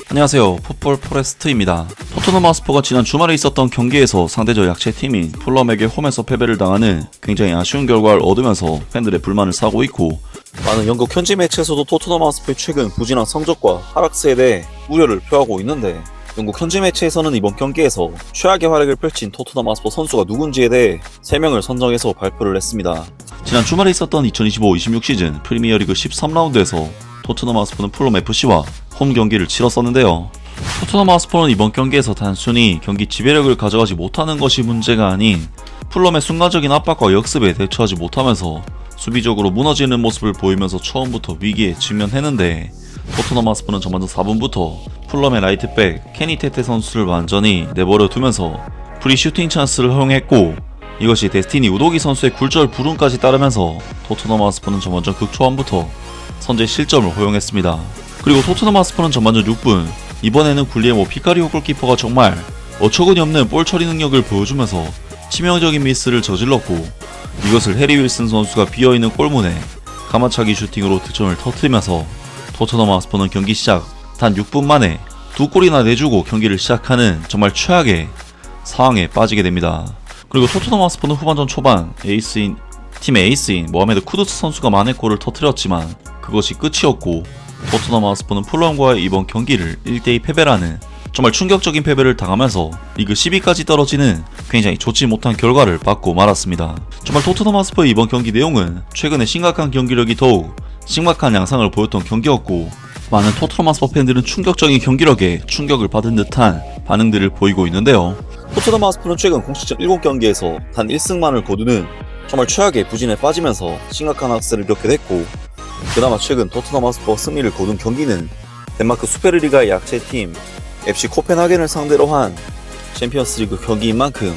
안녕하세요, 풋볼 포레스트입니다. 토트넘 하스퍼가 지난 주말에 있었던 경기에서 상대적 약체팀인 풀럼에게 홈에서 패배를 당하는 굉장히 아쉬운 결과를 얻으면서 팬들의 불만을 사고 있고, 많은 영국 현지 매체에서도 토트넘 하스퍼의 최근 부진한 성적과 하락세에 대해 우려를 표하고 있는데, 영국 현지 매체에서는 이번 경기에서 최악의 활약을 펼친 토트넘 하스퍼 선수가 누군지에 대해 3명을 선정해서 발표를 했습니다. 지난 주말에 있었던 2025-26 시즌 프리미어리그 13라운드에서 토트넘 하스퍼는 풀럼 FC와 홈 경기를 치렀었는데요. 토트넘 하스퍼는 이번 경기에서 단순히 경기 지배력을 가져가지 못하는 것이 문제가 아닌 풀럼의 순간적인 압박과 역습에 대처하지 못하면서 수비적으로 무너지는 모습을 보이면서 처음부터 위기에 직면했는데, 토트넘 하스퍼는 전반전 4분부터 풀럼의 라이트백 케니 테테 선수를 완전히 내버려 두면서 프리 슈팅 찬스를 허용했고, 이것이 데스티니 우도기 선수의 굴절 불운까지 따르면서 토트넘 하스퍼는 전반전 극초반부터 선제 실점을 허용했습니다. 그리고 토트넘 하스퍼는 전반전 6분, 이번에는 굴리에모 피카리오 골키퍼가 정말 어처구니 없는 볼 처리 능력을 보여주면서 치명적인 미스를 저질렀고, 이것을 해리 윌슨 선수가 비어있는 골문에 가마차기 슈팅으로 득점을 터뜨리면서 토트넘 하스퍼는 경기 시작 단 6분 만에 2골이나 내주고 경기를 시작하는 정말 최악의 상황에 빠지게 됩니다. 그리고 토트넘 하스퍼는 후반전 초반 팀의 에이스인 모하메드 쿠두스 선수가 만회골을 터뜨렸지만 그것이 끝이었고, 토트넘 하스퍼는 풀럼과의 이번 경기를 1대2 패배라는 정말 충격적인 패배를 당하면서 리그 10위까지 떨어지는 굉장히 좋지 못한 결과를 받고 말았습니다. 정말 토트넘 하스퍼의 이번 경기 내용은 최근에 심각한 경기력이 더욱 심각한 양상을 보였던 경기였고, 많은 토트넘 하스퍼 팬들은 충격적인 경기력에 충격을 받은 듯한 반응들을 보이고 있는데요. 토트넘 하스퍼는 최근 공식전 7경기에서 단 1승만을 거두는 정말 최악의 부진에 빠지면서 심각한 악세를 겪게 됐고, 그나마 최근 토트넘 하스퍼가 승리를 거둔 경기는 덴마크 수페르리가의 약체팀 FC 코펜하겐을 상대로 한 챔피언스리그 경기인 만큼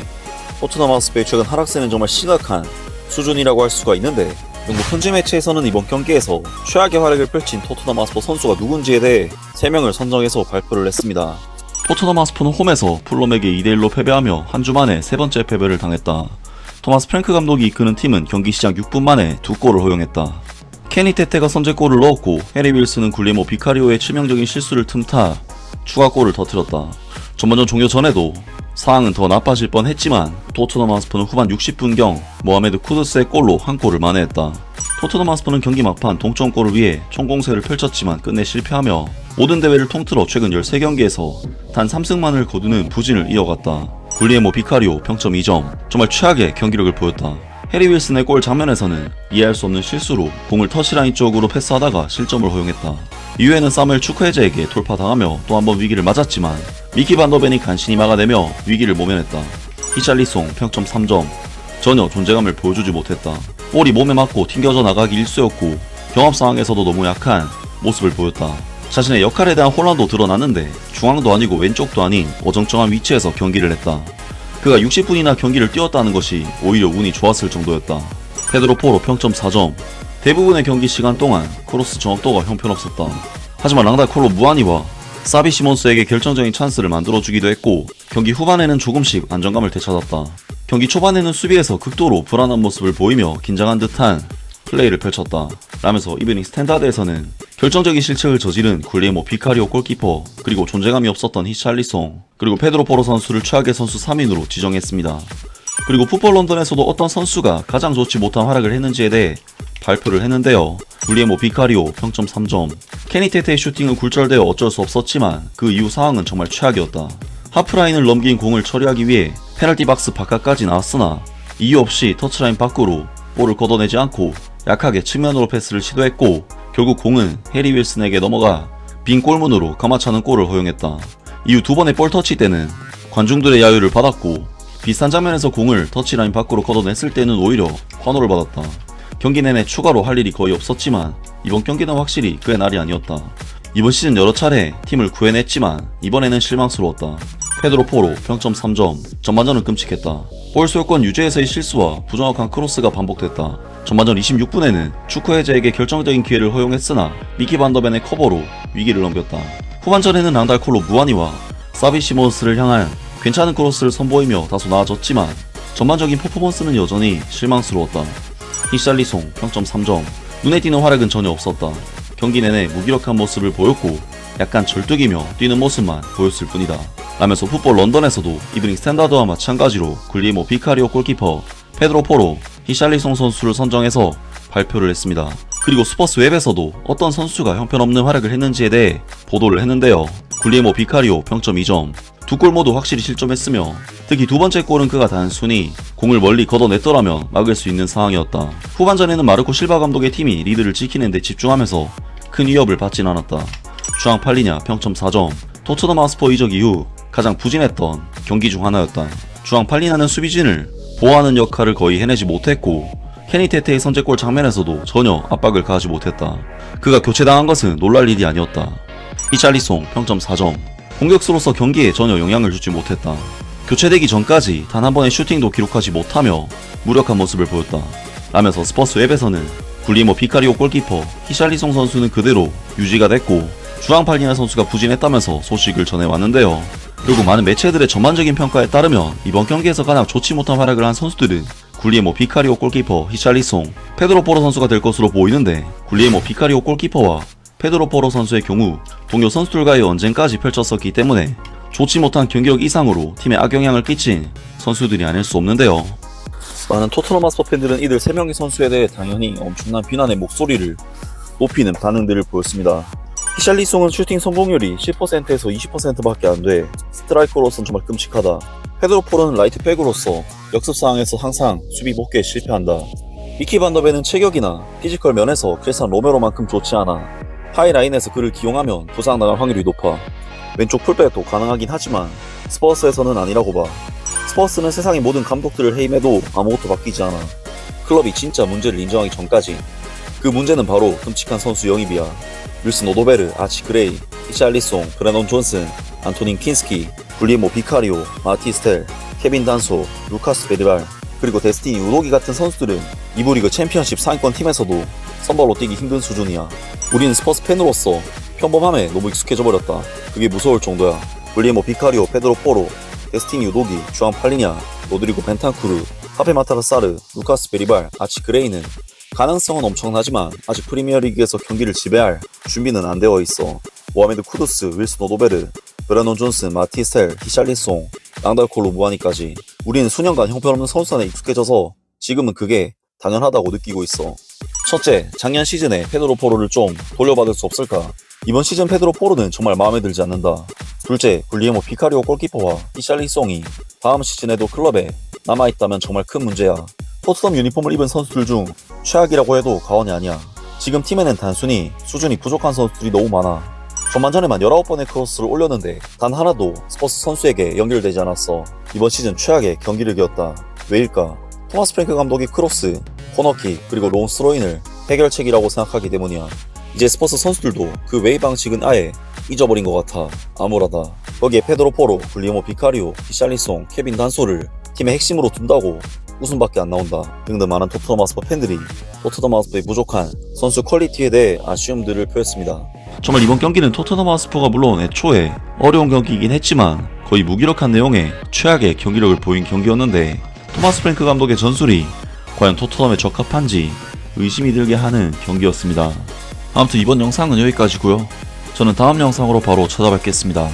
토트넘 하스퍼의 최근 하락세는 정말 심각한 수준이라고 할 수가 있는데, 영국 현지 매체에서는 이번 경기에서 최악의 활약을 펼친 토트넘 하스퍼 선수가 누군지에 대해 3명을 선정해서 발표를 했습니다. 토트넘 하스퍼는 홈에서 풀럼에게 2대1로 패배하며 한 주 만에 3번째 패배를 당했다. 토마스 프랭크 감독이 이끄는 팀은 경기 시작 6분 만에 2골을 허용했다. 케니 테테가 선제골을 넣었고, 해리 윌슨은 굴리에모 비카리오의 치명적인 실수를 틈타 추가골을 터뜨렸다. 전반전 종료 전에도 상황은 더 나빠질 뻔했지만 토트넘 하스퍼는 후반 60분경 모하메드 쿠두스의 골로 한 골을 만회했다. 토트넘 하스퍼는 경기 막판 동점골을 위해 총공세를 펼쳤지만 끝내 실패하며 모든 대회를 통틀어 최근 13경기에서 단 3승만을 거두는 부진을 이어갔다. 굴리에모 비카리오 평점 2점, 정말 최악의 경기력을 보였다. 해리 윌슨의 골 장면에서는 이해할 수 없는 실수로 공을 터치라인 쪽으로 패스하다가 실점을 허용했다. 이후에는 사무엘 추크헤제에게 돌파당하며 또 한 번 위기를 맞았지만 미키 반더벤이 간신히 막아내며 위기를 모면했다. 히샬리송 평점 3점, 전혀 존재감을 보여주지 못했다. 볼이 몸에 맞고 튕겨져 나가기 일쑤였고, 경합 상황에서도 너무 약한 모습을 보였다. 자신의 역할에 대한 혼란도 드러났는데 중앙도 아니고 왼쪽도 아닌 어정쩡한 위치에서 경기를 했다. 그가 60분이나 경기를 뛰었다는 것이 오히려 운이 좋았을 정도였다. 페드로 포로 평점 4점, 대부분의 경기 시간 동안 크로스 정확도가 형편없었다. 하지만 랑달콜로 무아니와 사비 시몬스에게 결정적인 찬스를 만들어주기도 했고, 경기 후반에는 조금씩 안정감을 되찾았다. 경기 초반에는 수비에서 극도로 불안한 모습을 보이며 긴장한 듯한 플레이를 펼쳤다. 라면서 이브닝 스탠다드에서는 결정적인 실책을 저지른 굴리에모 비카리오 골키퍼, 그리고 존재감이 없었던 히샬리송, 그리고 페드로 포로 선수를 최악의 선수 3인으로 지정했습니다. 그리고 풋볼 런던에서도 어떤 선수가 가장 좋지 못한 활약을 했는지에 대해 발표를 했는데요. 굴리에모 비카리오 평점 3점, 케니 테테의 슈팅은 굴절되어 어쩔 수 없었지만 그 이후 상황은 정말 최악이었다. 하프라인을 넘긴 공을 처리하기 위해 페널티 박스 바깥까지 나왔으나 이유 없이 터치라인 밖으로 볼을 걷어내지 않고 약하게 측면으로 패스를 시도했고, 결국 공은 해리 윌슨에게 넘어가 빈 골문으로 감아차는 골을 허용했다. 이후 2번의 볼 터치 때는 관중들의 야유를 받았고, 비슷한 장면에서 공을 터치라인 밖으로 걷어냈을 때는 오히려 환호를 받았다. 경기 내내 추가로 할 일이 거의 없었지만 이번 경기는 확실히 그의 날이 아니었다. 이번 시즌 여러 차례 팀을 구해냈지만 이번에는 실망스러웠다. 페드로 포로 평점 3점, 전반전은 끔찍했다. 볼 소유권 유지에서의 실수와 부정확한 크로스가 반복됐다. 전반전 26분에는 추크헤제에게 결정적인 기회를 허용했으나 미키 반더벤의 커버로 위기를 넘겼다. 후반전에는 랑달콜로 무아니와 사비 시몬스를 향한 괜찮은 크로스를 선보이며 다소 나아졌지만 전반적인 퍼포먼스는 여전히 실망스러웠다. 히샬리송 평점 3점, 눈에 띄는 활약은 전혀 없었다. 경기 내내 무기력한 모습을 보였고, 약간 절뚝이며 뛰는 모습만 보였을 뿐이다 라면서 풋볼 런던에서도 이브닝 스탠다드와 마찬가지로 굴리모 비카리오 골키퍼, 페드로 포로, 히샬리송 선수를 선정해서 발표를 했습니다. 그리고 스퍼스 웹에서도 어떤 선수가 형편없는 활약을 했는지에 대해 보도를 했는데요. 굴리모 비카리오 평점 2점, 두 골 모두 확실히 실점했으며 특히 두 번째 골은 그가 단순히 공을 멀리 걷어냈더라면 막을 수 있는 상황이었다. 후반전에는 마르코 실바 감독의 팀이 리드를 지키는 데 집중하면서 큰 위협을 받진 않았다. 주앙 팔리냐 평점 4점, 토트넘 하스퍼 이적 이후 가장 부진했던 경기 중 하나였다. 주앙 팔리냐는 수비진을 보호하는 역할을 거의 해내지 못했고 케니 테테의 선제골 장면에서도 전혀 압박을 가하지 못했다. 그가 교체당한 것은 놀랄 일이 아니었다. 히샬리송 평점 4점, 공격수로서 경기에 전혀 영향을 주지 못했다. 교체되기 전까지 단 한 번의 슈팅도 기록하지 못하며 무력한 모습을 보였다 라면서 스퍼스 웹에서는 굴리모 비카리오 골키퍼 히샬리송 선수는 그대로 유지가 됐고 주앙 팔리냐 선수가 부진했다면서 소식을 전해왔는데요. 결국 많은 매체들의 전반적인 평가에 따르면 이번 경기에서 가장 좋지 못한 활약을 한 선수들은 굴리모 비카리오 골키퍼 히샬리송, 페드로 포로 선수가 될 것으로 보이는데 굴리모 비카리오 골키퍼와 페드로 포로 선수의 경우 동료 선수들과의 언쟁까지 펼쳤었기 때문에 좋지 못한 경기력 이상으로 팀에 악영향을 끼친 선수들이 아닐 수 없는데요. 많은 토트넘 하스퍼 팬들은 이들 3명의 선수에 대해 당연히 엄청난 비난의 목소리를 높이는 반응들을 보였습니다. 히샬리송은 슈팅 성공률이 10%에서 20%밖에 안 돼 스트라이커로서는 정말 끔찍하다. 페드로 포로는 라이트백으로서 역습 상황에서 항상 수비 복귀에 실패한다. 미키 반더벤은 체격이나 피지컬 면에서 크리스찬 로메로만큼 좋지 않아. 하이라인에서 그를 기용하면 부상 나갈 확률이 높아. 왼쪽 풀백도 가능하긴 하지만 스퍼스에서는 아니라고 봐. 스퍼스는 세상의 모든 감독들을 해임해도 아무것도 바뀌지 않아. 클럽이 진짜 문제를 인정하기 전까지. 그 문제는 바로 끔찍한 선수 영입이야. 윌슨 오도베르, 아치 그레이, 히샬리송, 브레넌 존슨, 안토닌 킨스키, 굴리모 비카리오, 마티스텔, 케빈 단소, 루카스 베드랄, 그리고 데스티니 우도기 같은 선수들은 이부 리그 챔피언십 상위권 팀에서도 선발로 뛰기 힘든 수준이야. 우리는 스퍼스 팬으로서 평범함에 너무 익숙해져 버렸다. 그게 무서울 정도야. 굴리모 비카리오, 페드로 포로, 데스티니 우도기, 주앙 팔리냐, 로드리고 벤탄쿠르, 파페 마타르사르, 루카스 베리발, 아치 그레이는 가능성은 엄청나지만 아직 프리미어리그에서 경기를 지배할 준비는 안 되어 있어. 모하메드 쿠두스, 윌슨 오도베르, 브레넌 존슨, 마티스텔, 히샬리송, 랑달콜로 무하니까지 우리는 수년간 형편없는 선수단에 익숙해져서 지금은 그게 당연하다고 느끼고 있어. 첫째, 작년 시즌에 페드로 포로를 좀 돌려받을 수 없을까? 이번 시즌 페드로 포로는 정말 마음에 들지 않는다. 둘째, 굴리에모 비카리오 골키퍼와 히샬리송이 다음 시즌에도 클럽에 남아있다면 정말 큰 문제야. 토트넘 유니폼을 입은 선수들 중 최악이라고 해도 과언이 아니야. 지금 팀에는 단순히 수준이 부족한 선수들이 너무 많아. 전반전에만 19번의 크로스를 올렸는데 단 하나도 스퍼스 선수에게 연결되지 않았어. 이번 시즌 최악의 경기를 이겼다. 왜일까? 토마스 프랭크 감독이 크로스, 코너킥, 그리고 롱 스로인을 해결책이라고 생각하기 때문이야. 이제 스퍼스 선수들도 그 웨이 방식은 아예 잊어버린 것 같아. 암울하다. 거기에 페드로 포로, 굴리에모 비카리오, 히샬리송, 케빈 단소를 팀의 핵심으로 둔다고 웃음밖에 안 나온다. 등등 많은 토트넘 하스퍼 팬들이 토트넘 하스퍼의 부족한 선수 퀄리티에 대해 아쉬움들을 표했습니다. 정말 이번 경기는 토트넘 하스퍼가 물론 애초에 어려운 경기이긴 했지만 거의 무기력한 내용의 최악의 경기력을 보인 경기였는데 토마스 프랭크 감독의 전술이 과연 토트넘에 적합한지 의심이 들게 하는 경기였습니다. 아무튼 이번 영상은 여기까지고요. 저는 다음 영상으로 바로 찾아뵙겠습니다.